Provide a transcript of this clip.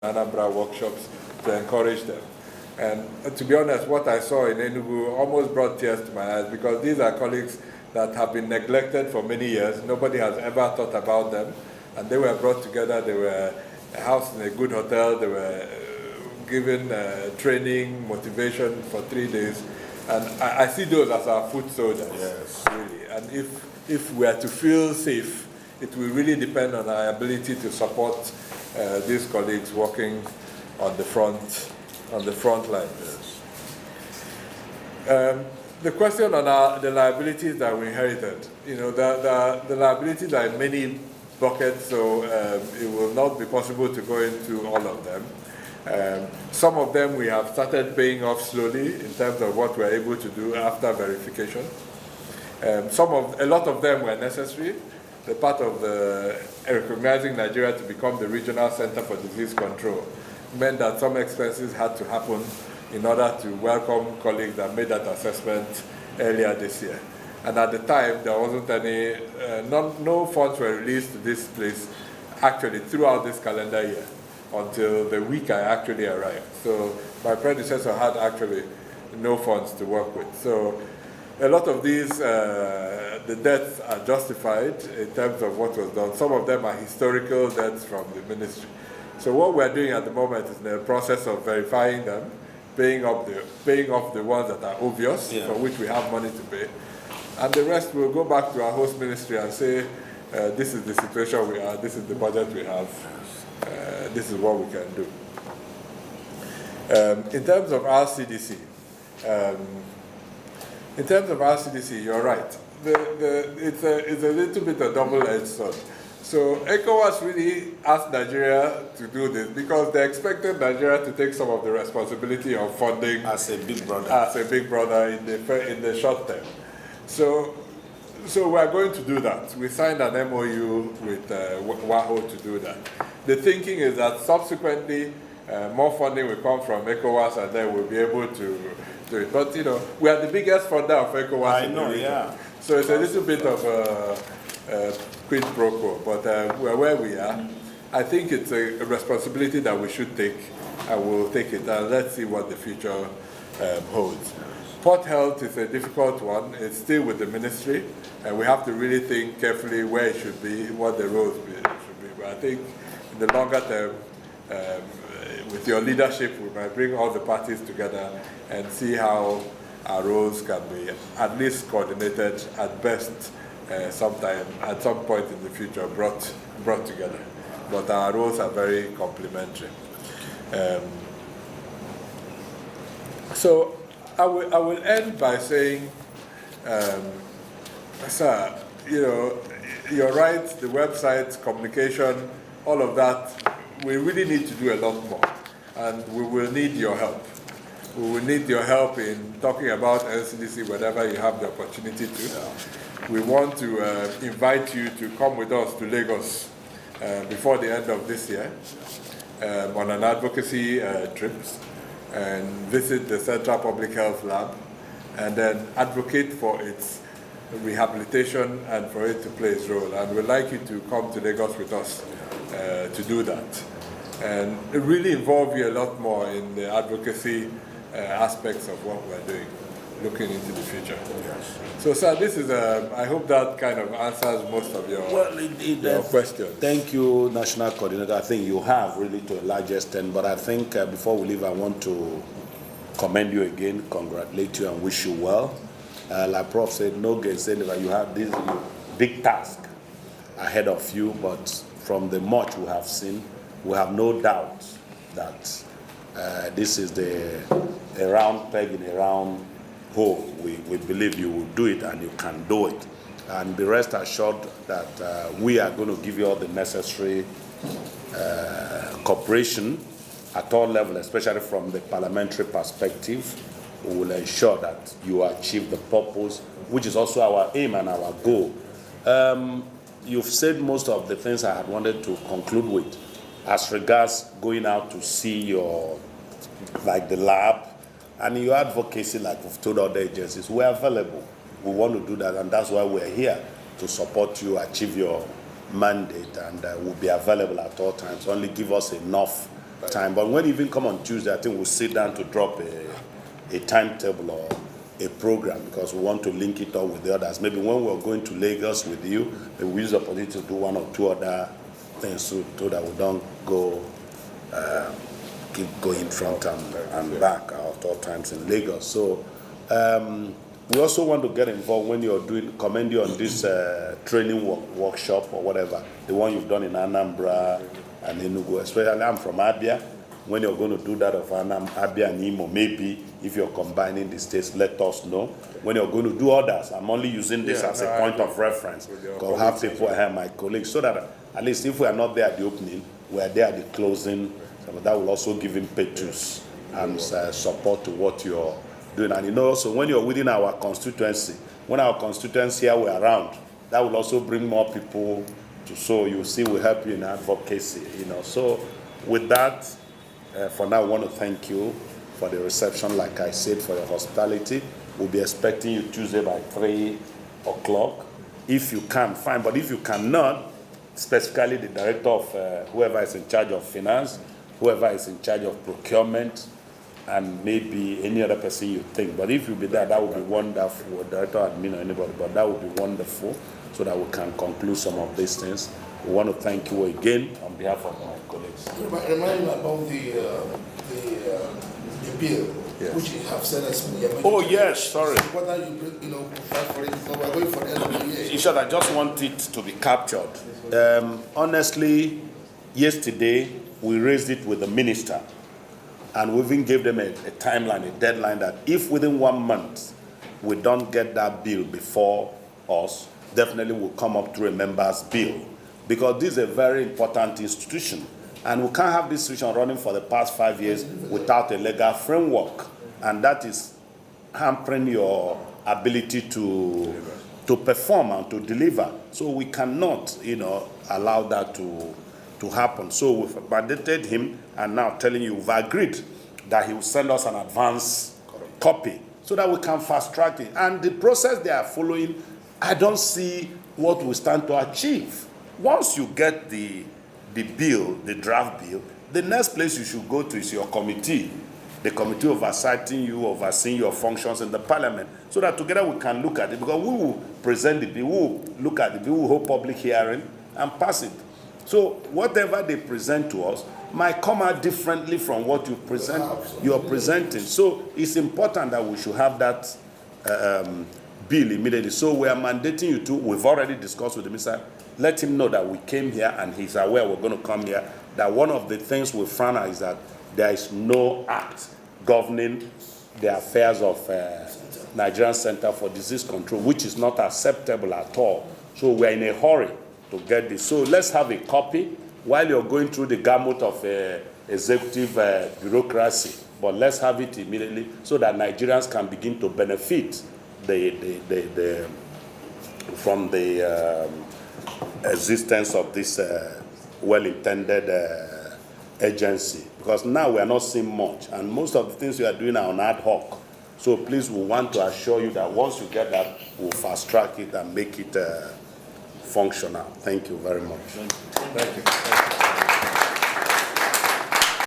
Anambra workshops to encourage them. And to be honest, what I saw in Enugu almost brought tears to my eyes, because these are colleagues that have been neglected for many years. Nobody has ever thought about them. And they were brought together. They were housed in a good hotel. They were given training, motivation for 3 days. And I see those as our foot soldiers, yes, really. And if we are to feel safe, it will really depend on our ability to support these colleagues working on the front line. Yes. The question on the liabilities that we inherited, the liabilities are in many buckets, so it will not be possible to go into all of them. Some of them we have started paying off slowly in terms of what we're able to do after verification. A lot of them were necessary. The part of recognizing Nigeria to become the regional center for disease control meant that some expenses had to happen in order to welcome colleagues that made that assessment earlier this year. And at the time, there wasn't any, no funds were released to this place actually throughout this calendar year until the week I actually arrived. So my predecessor had actually no funds to work with. So a lot of these, the debts are justified in terms of what was done. Some of them are historical debts from the ministry. So what we're doing at the moment is the process of verifying them, paying off the ones that are obvious, for which we have money to pay. And the rest will go back to our host ministry and say, this is the situation we are, this is the budget we have, this is what we can do. In terms of RCDC, you're right. It's a little bit a double-edged sword. So ECOWAS really asked Nigeria to do this because they expected Nigeria to take some of the responsibility of funding as a big brother. In the short term. So we are going to do that. We signed an MOU with WAHO to do that. The thinking is that subsequently more funding will come from ECOWAS, and then we'll be able to do it. But we are the biggest funder of ECOWAS in the region. Yeah. So it's a little bit of a quid pro quo, but we're where we are. I think it's a responsibility that we should take, and we'll take it, and let's see what the future holds. Port health is a difficult one. It's still with the ministry, and we have to really think carefully where it should be, what the roles should be. But I think in the longer term, with your leadership, we might bring all the parties together and see how our roles can be at least coordinated, at best at some point in the future, brought together. But our roles are very complementary. So I will end by saying, sir, you're right, the website, communication, all of that, we really need to do a lot more. And we will need your help. We will need your help in talking about NCDC whenever you have the opportunity to. We want to invite you to come with us to Lagos before the end of this year on an advocacy trip and visit the Central Public Health Lab and then advocate for its rehabilitation and for it to play its role. And we'd like you to come to Lagos with us to do that. And it really involve you a lot more in the advocacy aspects of what we're doing, looking into the future. Yes. So, sir, this is I hope that kind of answers most of your questions. Thank you, National Coordinator. I think you have really to a large extent, but I think before we leave, I want to commend you again, congratulate you, and wish you well. Like Prof said, no gainsaying, you have this big task ahead of you, but from the much we have seen, we have no doubt that this is a round peg in a round hole. We believe you will do it and you can do it. And be rest assured that we are going to give you all the necessary cooperation at all levels, especially from the parliamentary perspective. We will ensure that you achieve the purpose, which is also our aim and our goal. You've said most of the things I had wanted to conclude with. As regards going out to see the lab, and your advocacy, like we've told other agencies, we're available. We want to do that, and that's why we're here, to support you, achieve your mandate, and we'll be available at all times. Only give us enough time. But when you even come on Tuesday, I think we'll sit down to drop a timetable or a program, because we want to link it up with the others. Maybe when we're going to Lagos with you, we use the opportunity to do one or two other things so that we don't go keep going front and back at all times in Lagos. So we also want to get involved when you're commend you on this training workshop or whatever, the one you've done in Anambra and Enugu, especially I'm from Abia. When you're going to do that of Abia and Imo, maybe if you're combining the states, let us know. When you're going to do others, I'm only using this as a point of reference. Because I have people here, my colleagues, so that at least if we are not there at the opening, we are there at the closing. So that will also give impetus and support to what you're doing. And so when you're within our constituency, when our constituency here we're around, that will also bring more people to, so you see we help you in advocacy, So with that, for now, I want to thank you for the reception, like I said, for your hospitality. We'll be expecting you Tuesday by 3 o'clock. If you can, fine. But if you cannot, specifically the director of whoever is in charge of finance, whoever is in charge of procurement, and maybe any other person you think. But if you be there, that would be wonderful. Director, admin, or anybody, but that would be wonderful, so that we can conclude some of these things. We want to thank you again on behalf of my colleagues. Remind me about the bill, yes, which you have said as oh yes, sorry. Whether you fight for it, so we're going for the end of the year. In short, I just want it to be captured. Honestly, yesterday we raised it with the minister, and we even gave them a timeline, a deadline, that if within 1 month we don't get that bill before us, definitely we'll come up through a member's bill. Because this is a very important institution, and we can't have this institution running for the past 5 years without a legal framework, and that is hampering your ability to perform and to deliver. So we cannot, allow that to happen. So we've mandated him, and now telling you we've agreed that he will send us an advance copy so that we can fast track it. And the process they are following, I don't see what we stand to achieve. Once you get the bill, the draft bill, the next place you should go to is your committee, the committee overseeing your functions in the parliament, so that together we can look at it, because we will present the bill, we will look at the bill, we will hold public hearing and pass it. So whatever they present to us might come out differently from what you're presenting. So it's important that we should have that bill immediately. So we are mandating you to, we've already discussed with the minister, let him know that we came here and he's aware we're going to come here, that one of the things we found out is that there is no act governing the affairs of Nigerian Center for Disease Control, which is not acceptable at all. So we're in a hurry to get this. So let's have a copy while you're going through the gamut of executive bureaucracy, but let's have it immediately so that Nigerians can begin to benefit from the existence of this well-intended agency. Because now we are not seeing much, and most of the things we are doing are on ad hoc. So please, we want to assure you that once you get that, we'll fast track it and make it functional. Thank you very much. Thank you.